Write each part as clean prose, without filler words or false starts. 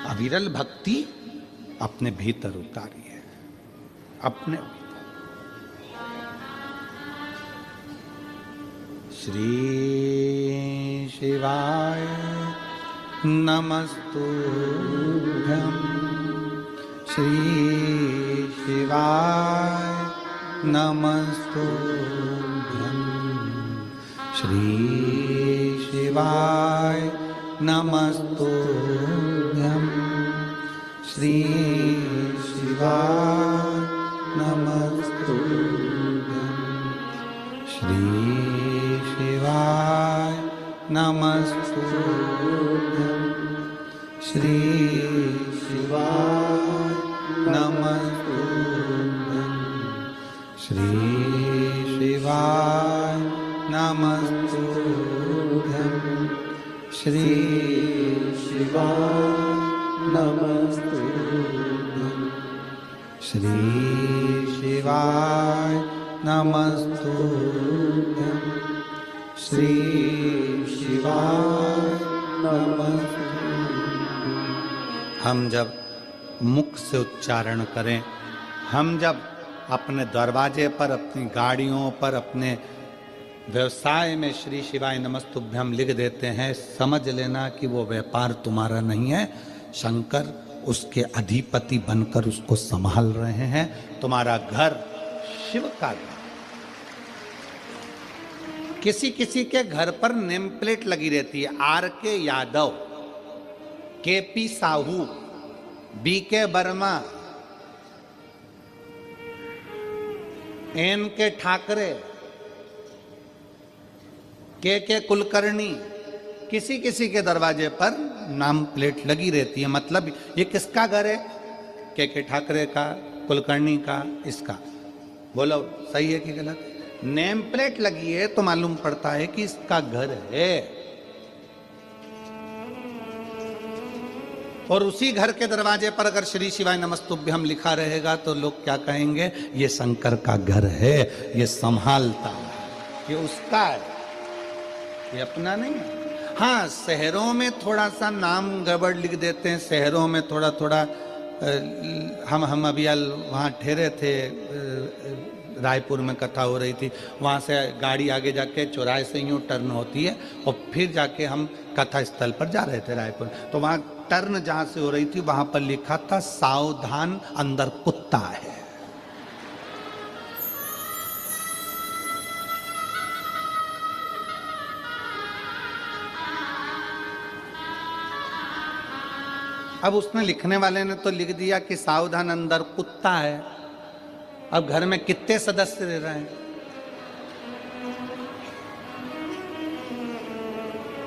अविरल भक्ति अपने भीतर उतारी है, अपने श्री शिवाय नमस्तुभ्यं, श्री शिवाय नमस्तुभ्यं, श्री शिवाय नमस्तुभ्यं, श्री शिवाय नमस्तुभ्यं, श्री शिवाय नमस्तुभ्यं, श्री शिवाय नमस्तुभ्यं, श्री शिवाय नमस्तुभ्यं, श्री शिवाय नमस्तुभ्यं, श्री शिवाय नमस्तुभ्यं, श्री शिवाय नमस्तुभ्यं। हम जब मुख से उच्चारण करें, हम जब अपने दरवाजे पर, अपनी गाड़ियों पर, अपने व्यवसाय में श्री शिवाय नमस्तुभ्यम लिख देते हैं, समझ लेना कि वो व्यापार तुम्हारा नहीं है, शंकर उसके अधिपति बनकर उसको संभाल रहे हैं। तुम्हारा घर शिव का घर। किसी किसी के घर पर नेम प्लेट लगी रहती है, आर के यादव, के पी साहू, बी के वर्मा, एन के ठाकरे, के कुलकर्णी। किसी किसी के दरवाजे पर नाम प्लेट लगी रहती है। मतलब ये किसका घर है? के ठाकरे का, कुलकर्णी का, इसका। बोलो सही है कि गलत? नेम प्लेट लगी है तो मालूम पड़ता है कि इसका घर है। और उसी घर के दरवाजे पर अगर श्री शिवाय नमस्तुभ्यम लिखा रहेगा तो लोग क्या कहेंगे? ये शंकर का घर है, ये संभालता है, ये उसका है, ये अपना नहीं है। हाँ, शहरों में थोड़ा सा नाम गड़बड़ लिख देते हैं, शहरों में थोड़ा थोड़ा। हम अभी वहाँ ठहरे थे, रायपुर में कथा हो रही थी, वहाँ से गाड़ी आगे जाके चौराहे से यूँ टर्न होती है और फिर जाके हम कथा स्थल पर जा रहे थे रायपुर। तो वहाँ टर्न जहाँ से हो रही थी वहाँ पर लिखा था सावधान अंदर कुत्ता है। अब उसने, लिखने वाले ने तो लिख दिया कि सावधान अंदर कुत्ता है। अब घर में कितने सदस्य रह रहे हैं?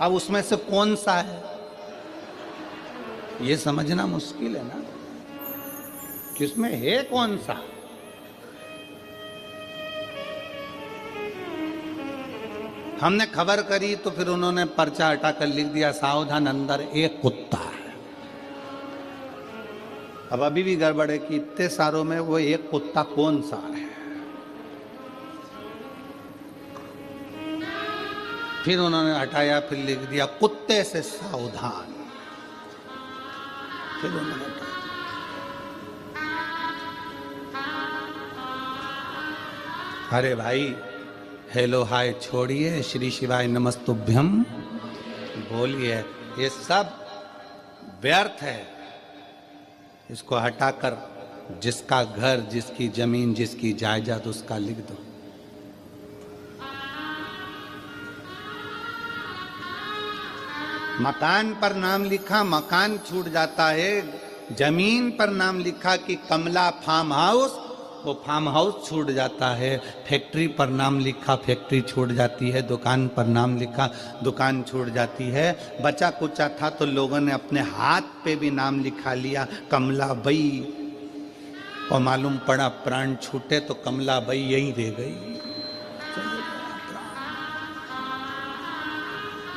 अब उसमें से कौन सा है ये समझना मुश्किल है ना, कि उसमें है कौन सा। हमने खबर करी तो फिर उन्होंने पर्चा हटाकर लिख दिया सावधान अंदर एक कुत्ता है। अब अभी भी गड़बड़ है कि इतने सारों में वो एक कुत्ता कौन सा है। फिर उन्होंने हटाया, फिर लिख दिया कुत्ते से सावधान। फिर उन्होंने हटाया। अरे भाई, हेलो हाय छोड़िए, श्री शिवाय नमस्तुभ्यम बोलिए। ये सब व्यर्थ है। इसको हटाकर जिसका घर, जिसकी जमीन, जिसकी जायदाद, उसका लिख दो। मकान पर नाम लिखा, मकान छूट जाता है। जमीन पर नाम लिखा कि कमला फार्म हाउस, वो फार्म हाउस छूट जाता है। फैक्ट्री पर नाम लिखा, फैक्ट्री छूट जाती है। दुकान पर नाम लिखा, दुकान छूट जाती है। बचा कुचा था तो लोगों ने अपने हाथ पे भी नाम लिखा लिया, कमला बई, और मालूम पड़ा प्राण छूटे तो कमला बई यहीं रह गई।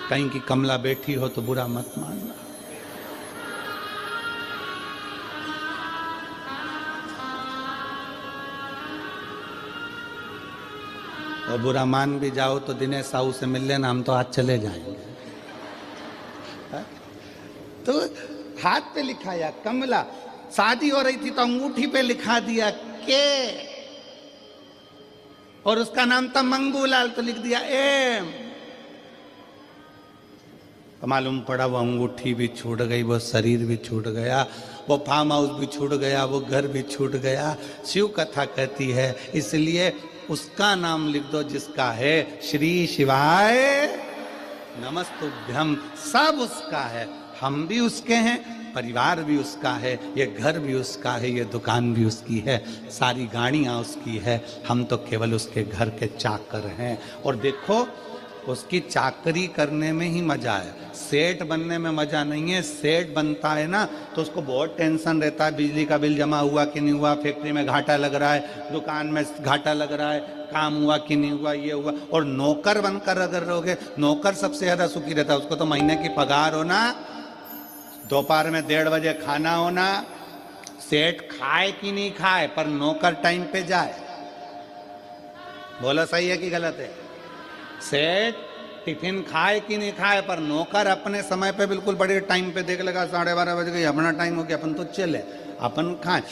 कहीं की कमला बैठी हो तो बुरा मत मानना। और बुरा मान भी जाओ तो दिनेश साहू से मिल लेना, हम तो आज चले जाएंगे। तो हाथ पे लिखाया कमला, शादी हो रही थी तो अंगूठी पे लिखा दिया के, और उसका नाम था मंगूलाल तो लिख दिया एम। तो मालूम पड़ा वो अंगूठी भी छूट गई, वो शरीर भी छूट गया, वो फार्म हाउस भी छूट गया, वो घर भी छूट गया। शिव कथा कहती है इसलिए उसका नाम लिख दो जिसका है, श्री शिवाय नमस्तुभ्यम। सब उसका है, हम भी उसके हैं, परिवार भी उसका है, ये घर भी उसका है, ये दुकान भी उसकी है, सारी गाड़ियां उसकी है, हम तो केवल उसके घर के चाकर हैं। और देखो उसकी चाकरी करने में ही मजा है, सेठ बनने में मजा नहीं है। सेठ बनता है ना तो उसको बहुत टेंशन रहता है, बिजली का बिल जमा हुआ कि नहीं हुआ, फैक्ट्री में घाटा लग रहा है, दुकान में घाटा लग रहा है, काम हुआ कि नहीं हुआ, ये हुआ। और नौकर बनकर अगर रहोगे, नौकर सबसे ज्यादा सुखी रहता है, उसको तो महीने की पगार होना, दोपहर में 1:30 बजे खाना होना, सेठ खाए कि नहीं खाए पर नौकर टाइम पे जाए। बोलो सही है कि गलत है? सेठ टिफिन खाए कि नहीं खाए पर नौकर अपने समय पे बिल्कुल बड़े टाइम पे देख लेगा, 12:30 बज गई, अपना टाइम हो गया, अपन तो चले, अपन खाच।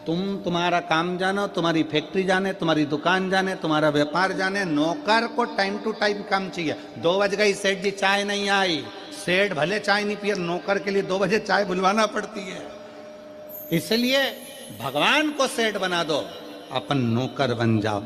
तुम्हारा काम जानो, तुम्हारी फैक्ट्री जाने, तुम्हारी दुकान जाने, तुम्हारा व्यापार जाने, नौकर को टाइम टू टाइम काम चाहिए। 2 बज गई, सेठ जी चाय नहीं आई, सेठ भले चाय नहीं पिए, नौकर के लिए 2 बजे चाय बुलवाना पड़ती है। इसलिए भगवान को सेठ बना दो, अपन नौकर बन जाओ।